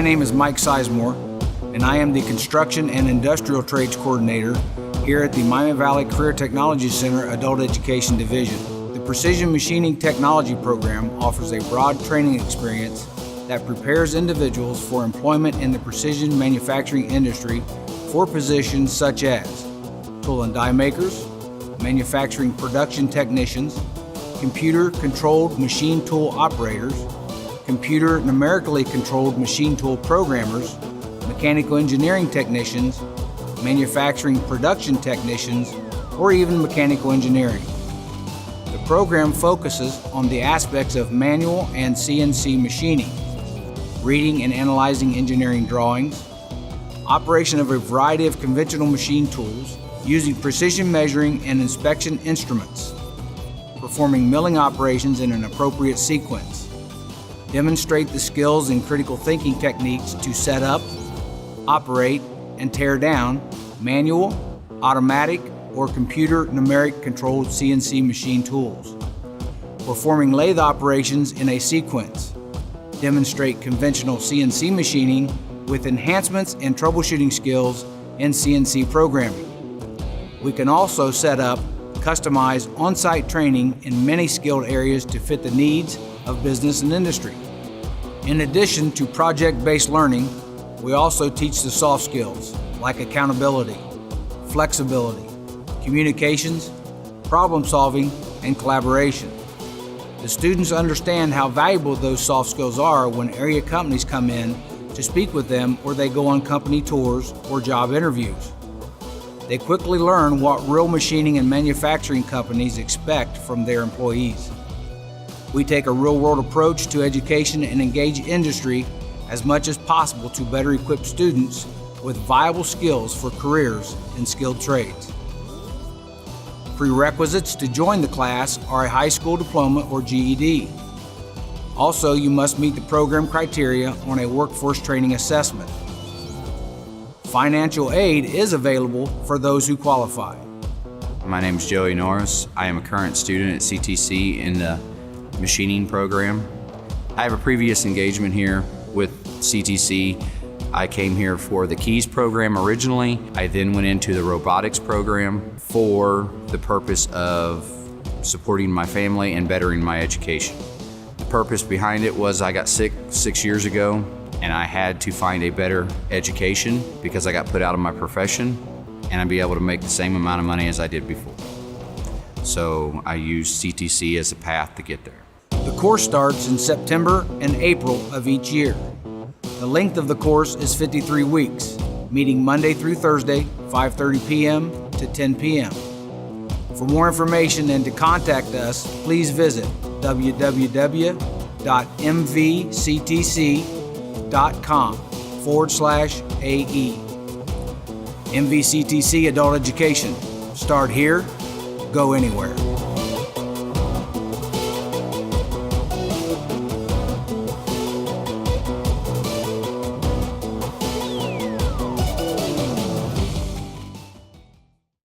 My name is Mike Sizemore, and I am the Construction and Industrial Trades Coordinator here at the Miami Valley Career Technology Center Adult Education Division. The Precision Machining Technology Program offers a broad training experience that prepares individuals for employment in the precision manufacturing industry for positions such as tool and die makers, manufacturing production technicians, computer-controlled machine tool operators, computer numerically controlled machine tool programmers, mechanical engineering technicians, manufacturing production technicians, or even mechanical engineering. The program focuses on the aspects of manual and CNC machining, reading and analyzing engineering drawings, operation of a variety of conventional machine tools, using precision measuring and inspection instruments, performing milling operations in an appropriate sequence, demonstrate the skills and critical thinking techniques to set up, operate, and tear down manual, automatic, or computer numeric controlled CNC machine tools, performing lathe operations in a sequence, demonstrate conventional CNC machining with enhancements in troubleshooting skills in CNC programming. We can also set up customized on-site training in many skilled areas to fit the needs of business and industry. In addition to project-based learning, we also teach the soft skills like accountability, flexibility, communications, problem solving, and collaboration. The students understand how valuable those soft skills are when area companies come in to speak with them or they go on company tours or job interviews. They quickly learn what real machining and manufacturing companies expect from their employees. We take a real-world approach to education and engage industry as much as possible to better equip students with viable skills for careers in skilled trades. Prerequisites to join the class are a high school diploma or GED. Also, you must meet the program criteria on a workforce training assessment. Financial aid is available for those who qualify. My name is Joey Norris. I am a current student at CTC in the machining program. I have a previous engagement here with CTC. I came here for the Keys program originally. I then went into the robotics program for the purpose of supporting my family and bettering my education. The purpose behind it was I got sick 6 years ago, and I had to find a better education because I got put out of my profession, and I'd be able to make the same amount of money as I did before. So I used CTC as a path to get there. The course starts in September and April of each year. The length of the course is 53 weeks, meeting Monday through Thursday, 5:30 p.m. to 10 p.m. For more information and to contact us, please visit www.mvctc.com/AE. MVCTC Adult Education. Start here, go anywhere.